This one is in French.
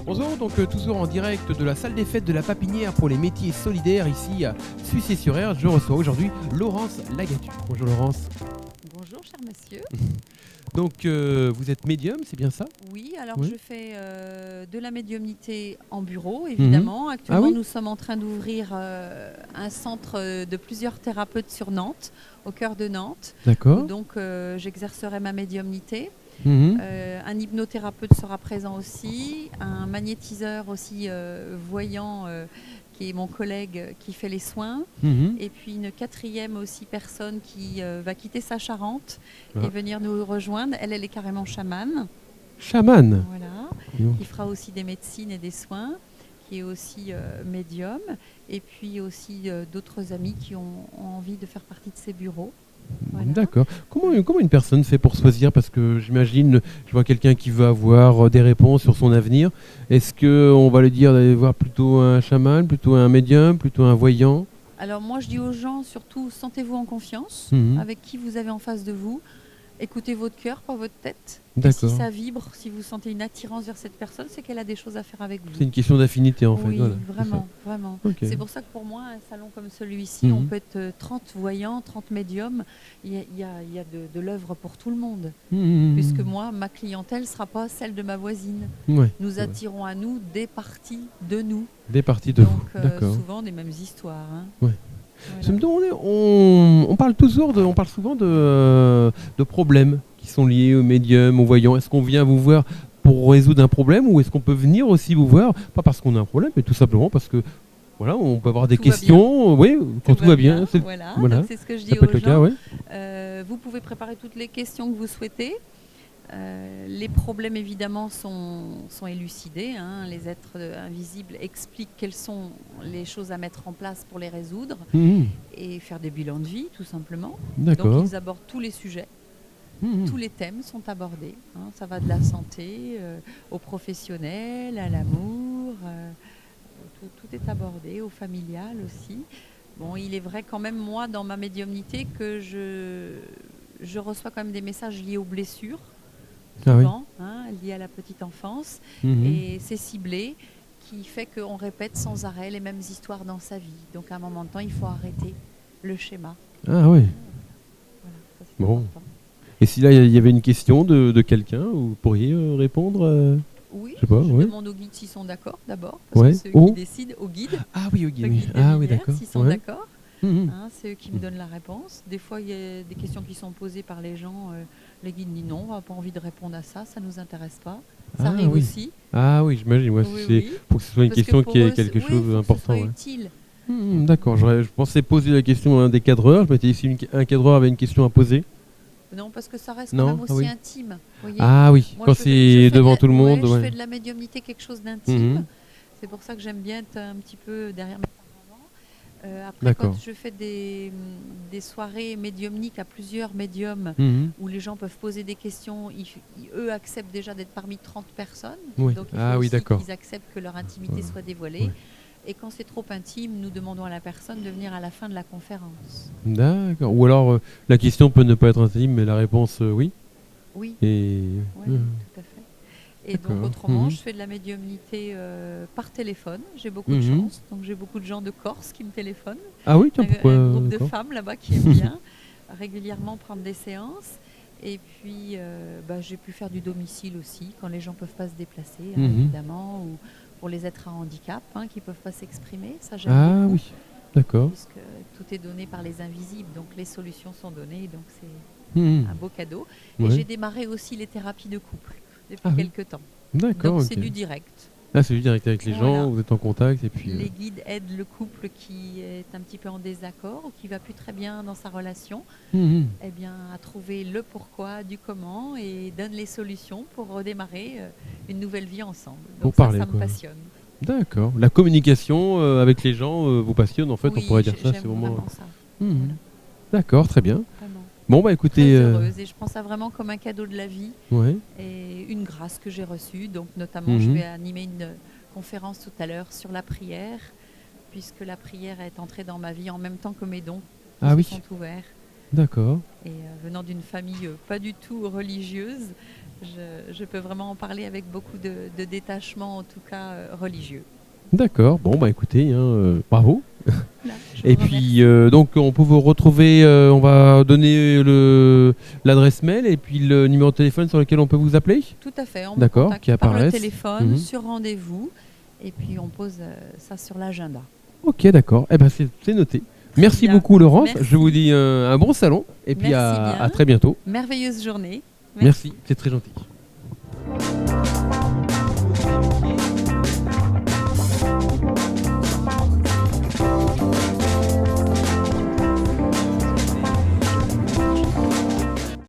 Bonjour, donc toujours en direct de la salle des fêtes de la Papinière pour les métiers solidaires ici à Sucy-sur-Aire. Je reçois aujourd'hui Laurence Lagatu. Bonjour Laurence. Bonjour cher monsieur. Donc vous êtes médium, c'est bien ça? Oui, alors Oui. je fais de la médiumnité en bureau évidemment. Actuellement oui nous sommes en train d'ouvrir un centre de plusieurs thérapeutes sur Nantes, au cœur de Nantes. D'accord. Donc j'exercerai ma médiumnité. Mhm. Un hypnothérapeute sera présent aussi, un magnétiseur aussi voyant qui est mon collègue qui fait les soins, Mhm. et puis une quatrième aussi personne qui va quitter sa Charente Ah. et venir nous rejoindre. Elle est carrément chamane, Chaman. voilà, Mhm. qui fera aussi des médecines et des soins, qui est aussi médium, et puis aussi d'autres amis qui ont envie de faire partie de ces bureaux. Voilà. D'accord. Comment une personne fait pour choisir? Parce que j'imagine, je vois quelqu'un qui veut avoir des réponses sur son avenir. Est-ce qu'on va lui dire d'aller voir plutôt un chaman, plutôt un médium, plutôt un voyant? Alors moi je dis aux gens surtout, sentez-vous en confiance Mhm. avec qui vous avez en face de vous. Écoutez votre cœur, pas votre tête. Et D'accord. si ça vibre, si vous sentez une attirance vers cette personne, c'est qu'elle a des choses à faire avec vous. C'est une question d'affinité en fait. Oui, Voilà, c'est vraiment, vraiment. ça. Ok. C'est pour ça que pour moi, un salon comme celui-ci, Mhm. on peut être 30 voyants, 30 médiums. Il y a de l'œuvre pour tout le monde. Mhm. Puisque moi, ma clientèle ne sera pas celle de ma voisine. Ouais, Nous c'est vrai. attirons à nous des parties de nous. Des parties de Donc vous. D'accord. souvent des mêmes histoires. Hein. Ouais. Voilà. Je me demandais, on parle souvent de problèmes qui sont liés aux médiums, aux voyants. Est-ce qu'on vient vous voir pour résoudre un problème ou est-ce qu'on peut venir aussi vous voir, pas parce qu'on a un problème, mais tout simplement parce que voilà, on peut avoir des Tout va questions, oui, quand tout va bien. C'est Voilà, voilà. donc c'est ce que je Ça dis peut aux être le gens. cas, oui. Vous pouvez préparer toutes les questions que vous souhaitez. Les problèmes évidemment sont élucidés. Hein. Les êtres invisibles expliquent quelles sont les choses à mettre en place pour les résoudre Mhm. et faire des bilans de vie tout simplement. D'accord. Donc ils abordent tous les sujets, Mhm. tous les thèmes sont abordés. Hein. Ça va de la santé au professionnel, à l'amour, tout est abordé, au familial aussi. Bon, il est vrai quand même moi dans ma médiumnité que je reçois quand même des messages liés aux blessures. Ah oui. Souvent, hein, lié à la petite enfance, Mhm. et c'est ciblé, qui fait qu'on répète sans arrêt les mêmes histoires dans sa vie. Donc à un moment de temps, il faut arrêter le schéma. Ah oui. Voilà, ça, c'est Bon. important. Et si là il y avait une question de quelqu'un, vous pourriez répondre Oui, Je sais pas, je oui. demande aux guides s'ils sont d'accord d'abord, parce Ouais. que c'est eux Oh. qui décident, aux guides, Ah oui, ok. le Oui. guide des Ah oui, lumières, d'accord. s'ils sont Ouais. d'accord. Mhm. Hein, c'est eux qui me donnent la réponse. Des fois, il y a des questions qui sont posées par les gens. Les guides disent non, on n'a pas envie de répondre à ça, ça ne nous intéresse pas. Ça Ah arrive oui. aussi. Ah oui, j'imagine. Ouais, Oui, c'est oui. pour que ce soit une Parce que question pour qui eux, est quelque oui, chose faut que ce d'important. soit Ouais. utile. D'accord, je pensais poser la question à un des cadreurs. Je m'étais dit si un cadreur avait une question à poser. Non, parce que ça reste Non, quand même ah aussi oui. intime. Voyez. Ah oui, Moi, quand je fais de c'est devant la- tout le monde. ouais, je Ouais. fais de la médiumnité quelque chose d'intime. Mhm. C'est pour ça que j'aime bien être un petit peu derrière mes parents. Après, D'accord. quand je fais des soirées médiumniques à plusieurs médiums, Mhm. où les gens peuvent poser des questions, eux acceptent déjà d'être parmi 30 personnes. Oui. Donc il Ah faut oui, aussi d'accord. qu'ils acceptent que leur intimité soit dévoilée. Ouais. Et quand c'est trop intime, nous demandons à la personne de venir à la fin de la conférence. D'accord. Ou alors la question peut ne pas être intime, mais la réponse oui. Oui, Et oui, tout à fait. Et donc D'accord. autrement, Mhm. je fais de la médiumnité par téléphone. J'ai beaucoup de Mhm. chance. Donc j'ai beaucoup de gens de Corse qui me téléphonent. Ah oui, tiens, pourquoi Un groupe de d'accord. femmes là-bas qui aiment bien régulièrement prendre des séances. Et puis j'ai pu faire du domicile aussi, quand les gens ne peuvent pas se déplacer, hein, Mhm. évidemment, ou pour les êtres à handicap hein, qui ne peuvent pas s'exprimer. Ça, j'aime Ah beaucoup, oui, d'accord. puisque tout est donné par les invisibles. Donc les solutions sont données. Donc c'est Mhm. un beau cadeau. Et Ouais. j'ai démarré aussi les thérapies de couple depuis Ah oui. quelques temps. D'accord. Donc Ok. c'est du direct. Ah, c'est du direct avec les Voilà. gens, vous êtes en contact et puis. Les guides aident le couple qui est un petit peu en désaccord ou qui va plus très bien dans sa relation, Mhm. eh bien, à trouver le pourquoi du comment et donnent les solutions pour redémarrer une nouvelle vie ensemble. Pour Donc ça, parler, ça me quoi. passionne. D'accord. La communication avec les gens vous passionne en fait, on Oui, pourrait dire ça. j'aime C'est vraiment. vraiment ça. Mhm. Voilà. D'accord, très bien. Vraiment. Bon, bah très écoutez, heureuse et je prends ça vraiment comme un cadeau de la vie ouais. et une grâce que j'ai reçue. Donc notamment, je Mhm. vais animer une conférence tout à l'heure sur la prière, puisque la prière est entrée dans ma vie en même temps que mes dons qui Ah se oui, sont ouverts. d'accord. Et venant d'une famille pas du tout religieuse, je peux vraiment en parler avec beaucoup de détachement, en tout cas religieux. D'accord. Bon, bah écoutez, hein, bravo. Voilà, je Et vous puis, remercie. donc, on peut vous retrouver, on va donner l'adresse mail et puis le numéro de téléphone sur lequel on peut vous appeler. Tout à fait, on me D'accord, qui contacte par le apparaissent. téléphone, Mhm. sur rendez-vous, et puis on pose ça sur l'agenda. Ok, d'accord. Eh ben, c'est noté. Très Merci bien. beaucoup, Laurence. Merci. Je vous dis un bon salon et puis Merci à bien. très bientôt. Merveilleuse journée. Merci, c'est très gentil.